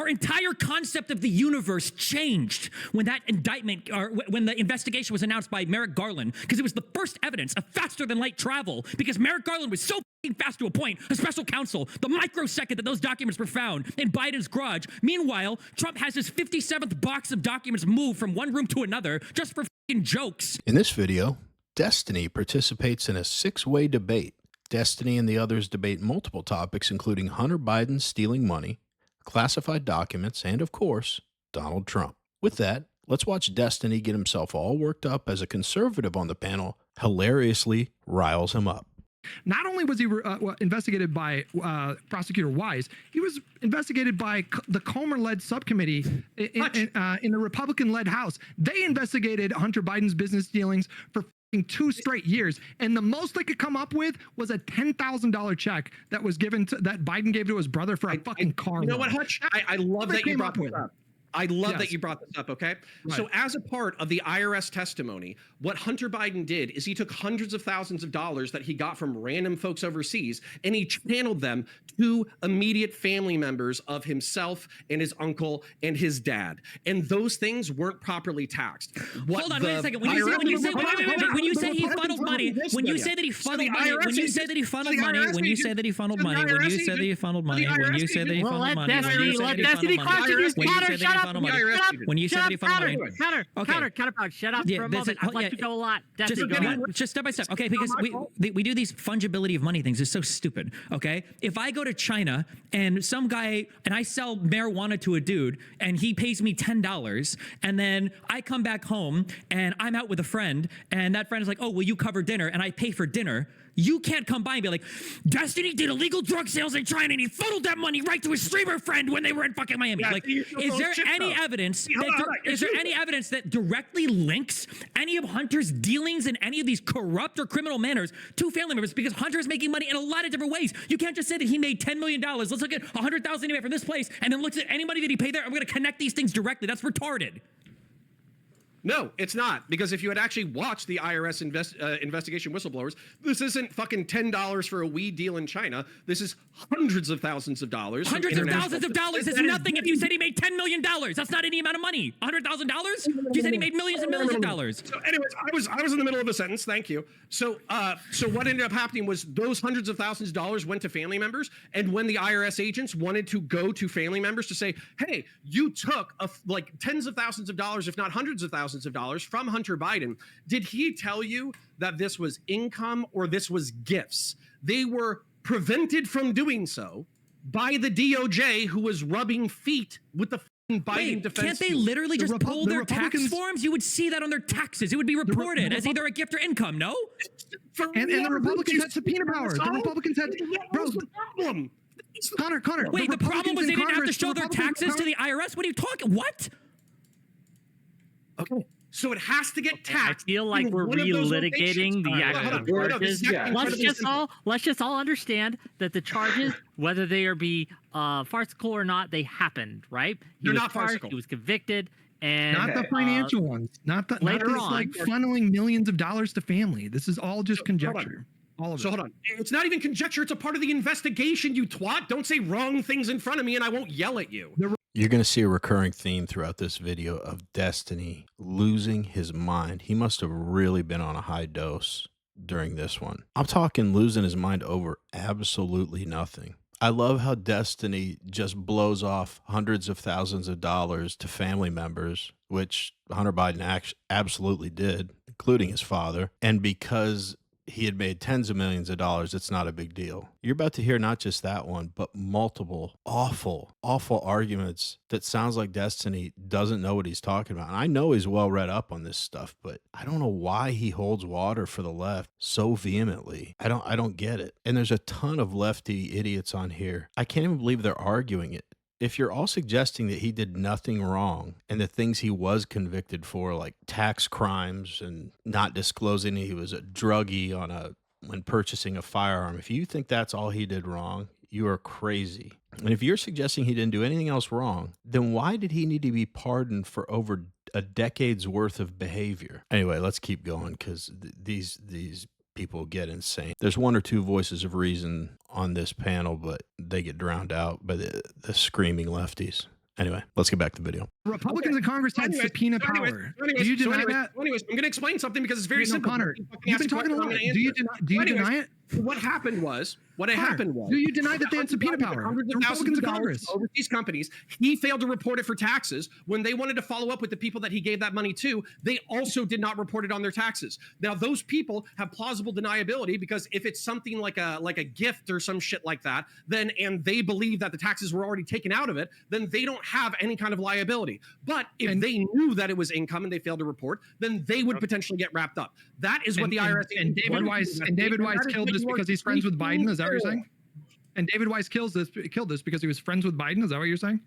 Our entire concept of the universe changed when that indictment, or when the investigation was announced by Merrick Garland, because it was the first evidence of faster than light travel, because Merrick Garland was so fast to appoint a special counsel the microsecond that those documents were found in Biden's garage. Meanwhile, Trump has his 57th box of documents moved from one room to another just for fucking jokes. In this video, Destiny participates in a 6-way debate. Destiny and the others debate multiple topics, including Hunter Biden stealing money, classified documents, and of course, Donald Trump. With that, let's watch Destiny get himself all worked up as a conservative on the panel hilariously riles him up. Not only was he investigated by Prosecutor Wise, he was investigated by the Comer-led subcommittee in the Republican-led House. They investigated Hunter Biden's business dealings for 2 straight years, and the most they could come up with was a $10,000 check that was given to that Biden gave to his brother for a fucking car. You know what, Hutch? I love that you brought this up. I love that you brought this up, okay? Right. So as a part of the IRS testimony, what Hunter Biden did is he took hundreds of thousands of dollars that he got from random folks overseas, and he channeled them to immediate family members of himself and his uncle and his dad. And those things weren't properly taxed. Hold on, wait a second. When you say he funneled money, when you say that he funneled money, when you say that he funneled money, when you say that he funneled money, when you say that he funneled money, when you say that he funneled money, let Destiny question his Counter, shut up. When you said that he funneled money, Counter, shut up for a moment. I'd like to go a lot. Just step by step, okay? Because we do these fungibility of money things. It's so stupid, okay? If I go to China and some guy, and I sell marijuana to a dude, and he pays me $10, and then I come back home, and I'm out with a friend, and that friend is like, oh, will you cover dinner? And I pay for dinner. You can't come by and be like, Destiny did illegal drug sales in China and he funneled that money right to his streamer friend when they were in fucking Miami. Yeah, like, is there any evidence that directly links any of Hunter's dealings in any of these corrupt or criminal manners to family members? Because Hunter is making money in a lot of different ways. You can't just say that he made $10 million. Let's look at $100,000 he made from this place and then look at anybody that he paid there. I'm going to connect these things directly. That's retarded. No, it's not, because if you had actually watched the IRS investigation whistleblowers, this isn't fucking $10 for a weed deal in China. This is hundreds of thousands of dollars. Hundreds of thousands of dollars is nothing if you said he made $10 million. That's not any amount of money. $100,000? You said he made millions and millions of dollars. So anyways, I was in the middle of a sentence. Thank you. So what ended up happening was those hundreds of thousands of dollars went to family members, and when the IRS agents wanted to go to family members to say, hey, you took like tens of thousands of dollars, if not hundreds of thousands of dollars from Hunter Biden, did he tell you that this was income or this was gifts? They were prevented from doing so by the DOJ, who was rubbing feet with the Biden defense. Can't they literally just pull their tax forms? You would see that on their taxes. It would be reported as either a gift or income, no? And the Republicans had subpoena powers. The Republicans had, bro, problem. Connor. Wait, the problem was they didn't have to show their taxes to the IRS? What are you talking? What? Okay. So it has to get taxed. I feel like we're relitigating the actual charges. Let's just all understand that the charges, whether they are farcical or not, they happened, right? They're not farcical. He was convicted, and not the financial ones. Not this like funneling millions of dollars to family. This is all just conjecture. All of it. So hold on. It's not even conjecture. It's a part of the investigation, you twat. Don't say wrong things in front of me and I won't yell at you. You're going to see a recurring theme throughout this video of Destiny losing his mind. He must have really been on a high dose during this one. I'm talking losing his mind over absolutely nothing. I love how Destiny just blows off hundreds of thousands of dollars to family members, which Hunter Biden absolutely did, including his father. And because he had made tens of millions of dollars, it's not a big deal. You're about to hear not just that one, but multiple awful arguments that sounds like Destiny doesn't know what he's talking about. And I know he's well read up on this stuff, but I don't know why he holds water for the left so vehemently. I don't get it. And there's a ton of lefty idiots on here. I can't even believe they're arguing it. If you're all suggesting that he did nothing wrong and the things he was convicted for, like tax crimes and not disclosing he was a druggie when purchasing a firearm, if you think that's all he did wrong, you are crazy. And if you're suggesting he didn't do anything else wrong, then why did he need to be pardoned for over a decade's worth of behavior? Anyway, let's keep going, because these people get insane. There's one or two voices of reason on this panel, but they get drowned out by the screaming lefties. Anyway, let's get back to the video. Republicans in Congress had subpoena power. Do you deny that? Anyways, I'm going to explain something because it's very simple. Connor, you've been talking a lot. Do you deny it? What happened was, do you deny that they had subpoena power? Hundreds The of thousands Republicans of in dollars Congress. to overseas companies. He failed to report it for taxes. When they wanted to follow up with the people that he gave that money to, they also did not report it on their taxes. Now, those people have plausible deniability because if it's something like a gift or some shit like that, then and they believe that the taxes were already taken out of it, then they don't have any kind of liability. But if they knew that it was income and they failed to report, then they would potentially get wrapped up. That is what the IRS and David Weiss killed this because he's friends with Biden. Is that what you're saying? And David Weiss killed this because he was friends with Biden. Is that what you're saying?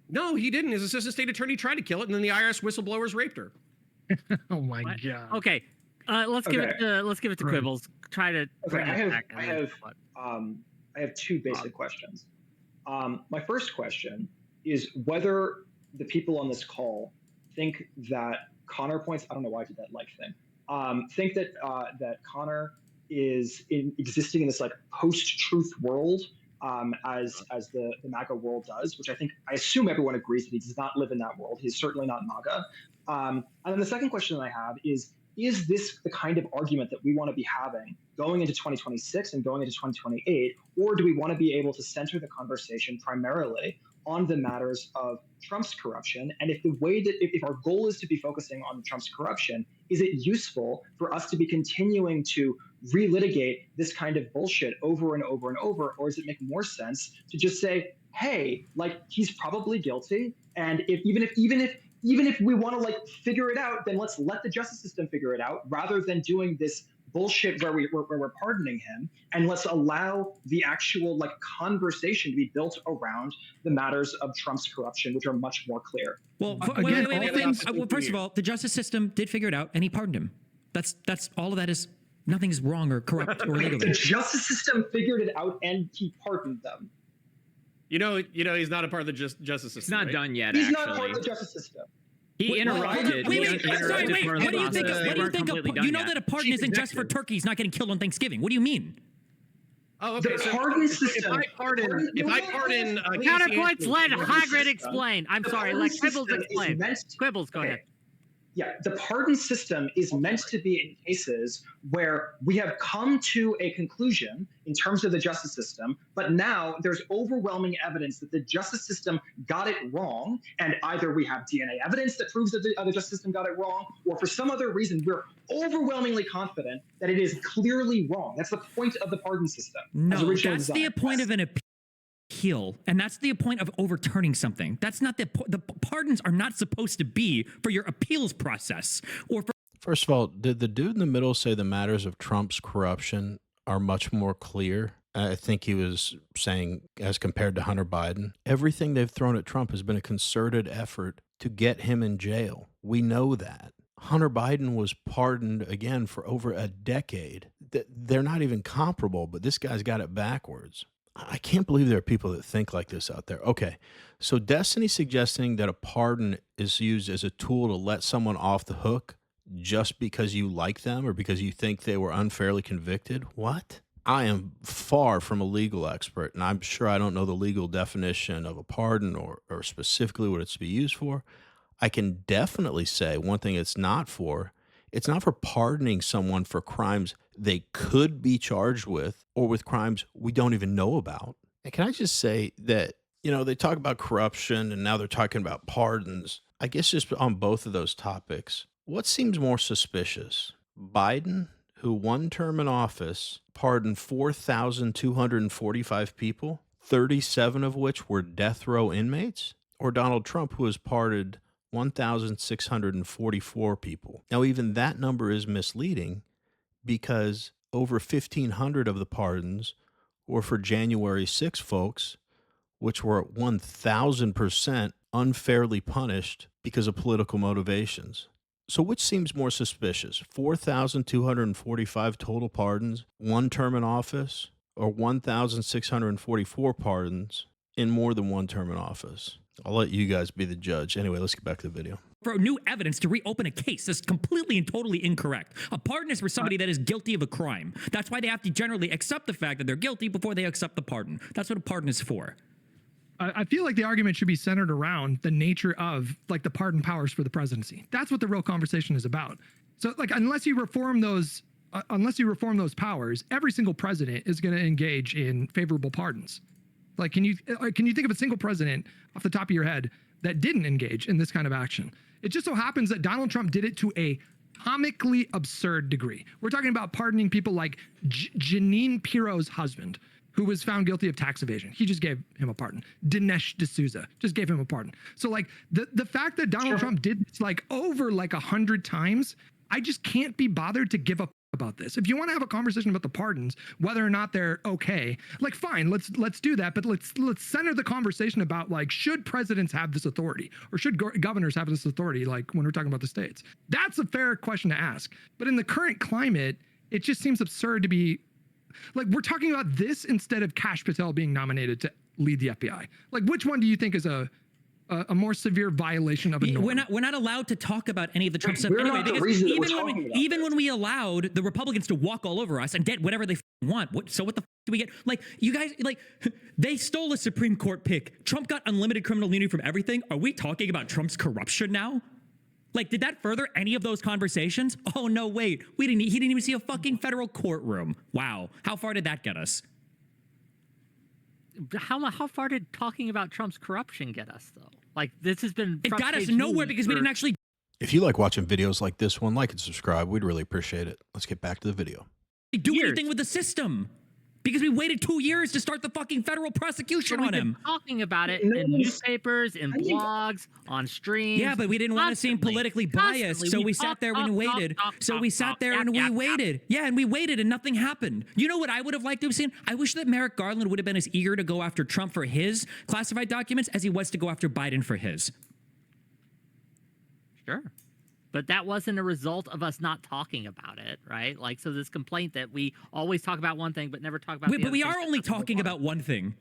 No, he didn't. His assistant state attorney tried to kill it, and then the IRS whistleblowers raped her. Oh my god. Okay, let's give it to Quibbles. Try to. Okay, I have two basic questions. My first question is whether the people on this call think that Connor points. I don't know why I did that like thing. Think that that Connor is existing in this like post-truth world as the MAGA world does, which I assume everyone agrees that he does not live in that world. He's certainly not MAGA. And then the second question that I have is this the kind of argument that we want to be having going into 2026 and going into 2028, or do we want to be able to center the conversation primarily on the matters of Trump's corruption? And if our goal is to be focusing on Trump's corruption, is it useful for us to be continuing to relitigate this kind of bullshit over and over and over, or does it make more sense to just say, hey, like he's probably guilty, and even if we want to like figure it out, then let's let the justice system figure it out, rather than doing this bullshit where we're pardoning him, and let's allow the actual like conversation to be built around the matters of Trump's corruption, which are much more clear. Well, wait. First of all, the justice system did figure it out, and he pardoned him. That's all of that is. Nothing's wrong or corrupt or illegal. The justice system figured it out, and he pardoned them. You know, he's not a part of the justice system. It's not done yet. He's actually. not part of the justice system. He interrupted. Wait. What do you think? You know that a pardon isn't just for turkeys not getting killed on Thanksgiving. What do you mean? Oh, okay. The pardon system. If I pardon, Counterpoints. Let Hagrid explain. I'm sorry. Let Quibbles explain. Quibbles, go ahead. Yeah, the pardon system is meant to be in cases where we have come to a conclusion in terms of the justice system, but now there's overwhelming evidence that the justice system got it wrong, and either we have DNA evidence that proves that the justice system got it wrong, or for some other reason we're overwhelmingly confident that it is clearly wrong. That's the point of the pardon system. No, that's the point of an appeal. And that's the point of overturning something. That's not the pardons are not supposed to be for your appeals process or for. First of all, did the dude in the middle say the matters of Trump's corruption are much more clear? I think he was saying as compared to Hunter Biden. Everything they've thrown at Trump has been a concerted effort to get him in jail. We know that. Hunter Biden was pardoned again for over a decade. They're not even comparable, but this guy's got it backwards. I can't believe there are people that think like this out there. Okay, so Destiny's suggesting that a pardon is used as a tool to let someone off the hook just because you like them or because you think they were unfairly convicted? What? I am far from a legal expert, and I'm sure I don't know the legal definition of a pardon or specifically what it's to be used for. I can definitely say one thing it's not for pardoning someone for crimes they could be charged with or with crimes we don't even know about. And can I just say that, they talk about corruption and now they're talking about pardons. I guess just on both of those topics, what seems more suspicious? Biden, who one term in office pardoned 4,245 people, 37 of which were death row inmates? Or Donald Trump, who has pardoned 1,644 people. Now, even that number is misleading because over 1,500 of the pardons were for January 6 folks, which were 1,000% unfairly punished because of political motivations. So which seems more suspicious? 4,245 total pardons, one term in office, or 1,644 pardons in more than one term in office? I'll let you guys be the judge. Anyway, let's get back to the video. For new evidence to reopen a case that's completely and totally incorrect. A pardon is for somebody that is guilty of a crime. That's why they have to generally accept the fact that they're guilty before they accept the pardon. That's what a pardon is for. I feel like the argument should be centered around the nature of like the pardon powers for the presidency. That's what the real conversation is about. So like unless you reform those powers, every single president is going to engage in favorable pardons. Like can you think of a single president off the top of your head that didn't engage in this kind of action? It just so happens that Donald Trump did it to a comically absurd degree. We're talking about pardoning people like Janine Pirro's husband, who was found guilty of tax evasion. He just gave him a pardon. Dinesh D'Souza just gave him a pardon. So like the fact that Donald Trump did this like over like 100 times, I just can't be bothered to give up about this. If you want to have a conversation about the pardons, whether or not they're okay, like fine, let's do that, but let's center the conversation about like should presidents have this authority or should governors have this authority, like when we're talking about the states. That's a fair question to ask. But in the current climate, it just seems absurd to be like we're talking about this instead of Kash Patel being nominated to lead the FBI. Like which one do you think is a more severe violation of a norm? We're not allowed to talk about any of the Trump stuff We're anyway, not the because reason that even we're when talking about even this. when we allowed the Republicans to walk all over us and get whatever they want, so what the do we get? Like you guys, like they stole a Supreme Court pick. Trump got unlimited criminal immunity from everything. Are we talking about Trump's corruption now? Like, did that further any of those conversations? Oh no, wait, he didn't even see a fucking federal courtroom. Wow, how far did that get us? How far did talking about Trump's corruption get us, though? Like, this has been... It got us nowhere because we didn't actually... If you like watching videos like this one, like and subscribe. We'd really appreciate it. Let's get back to the video. do anything with the system. Because we waited 2 years to start the fucking federal prosecution on him. Talking about it in newspapers, in blogs, on streams. Yeah, but we didn't want to seem politically biased, so we sat there and waited. So we sat there and we waited. Yeah, and we waited and nothing happened. You know what I would have liked to have seen? I wish that Merrick Garland would have been as eager to go after Trump for his classified documents as he was to go after Biden for his. Sure. But that wasn't a result of us not talking about it, right? Like, so this complaint that we always talk about one thing but never talk about the other. But we are only talking about one thing.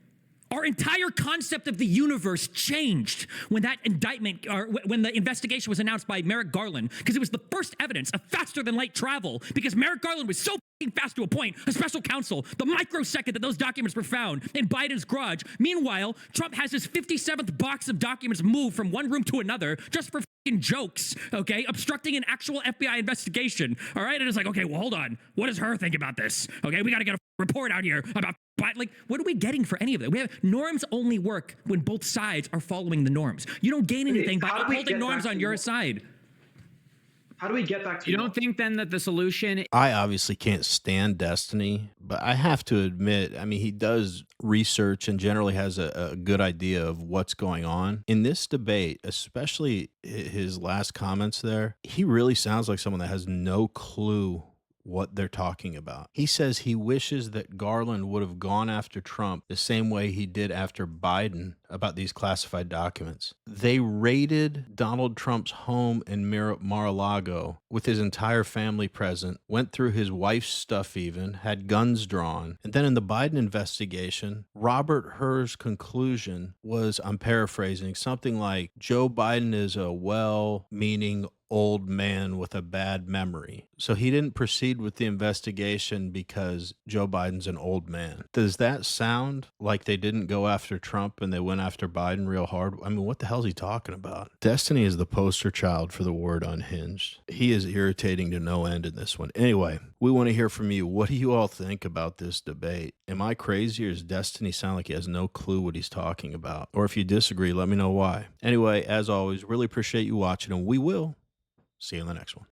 Our entire concept of the universe changed when that indictment, or when the investigation was announced by Merrick Garland, because it was the first evidence of faster than light travel, because Merrick Garland was so fast to appoint a special counsel the microsecond that those documents were found in Biden's garage. Meanwhile, Trump has his 57th box of documents moved from one room to another just for jokes, okay? Obstructing an actual FBI investigation, all right? And it's like, okay, well, hold on. What does her think about this? Okay, we got to get a report out here about, like, what are we getting for any of it? We have norms only work when both sides are following the norms. You don't gain anything by upholding norms on your side. How do we get back to You don't think then that the solution... I obviously can't stand Destiny, but I have to admit, I mean, he does research and generally has a good idea of what's going on. In this debate, especially his last comments there, he really sounds like someone that has no clue what they're talking about. He says he wishes that Garland would have gone after Trump the same way he did after Biden about these classified documents. They raided Donald Trump's home in Mar-a-Lago with his entire family present, went through his wife's stuff even, had guns drawn. And then in the Biden investigation, Robert Hur's conclusion was, I'm paraphrasing, something like, Joe Biden is a well-meaning old man with a bad memory. So he didn't proceed with the investigation because Joe Biden's an old man. Does that sound like they didn't go after Trump and they went after Biden real hard? I mean, what the hell is he talking about? Destiny is the poster child for the word unhinged. He is irritating to no end in this one. Anyway, we want to hear from you. What do you all think about this debate? Am I crazy, or does Destiny sound like he has no clue what he's talking about? Or if you disagree, let me know why. Anyway, as always, really appreciate you watching, and we will see you in the next one.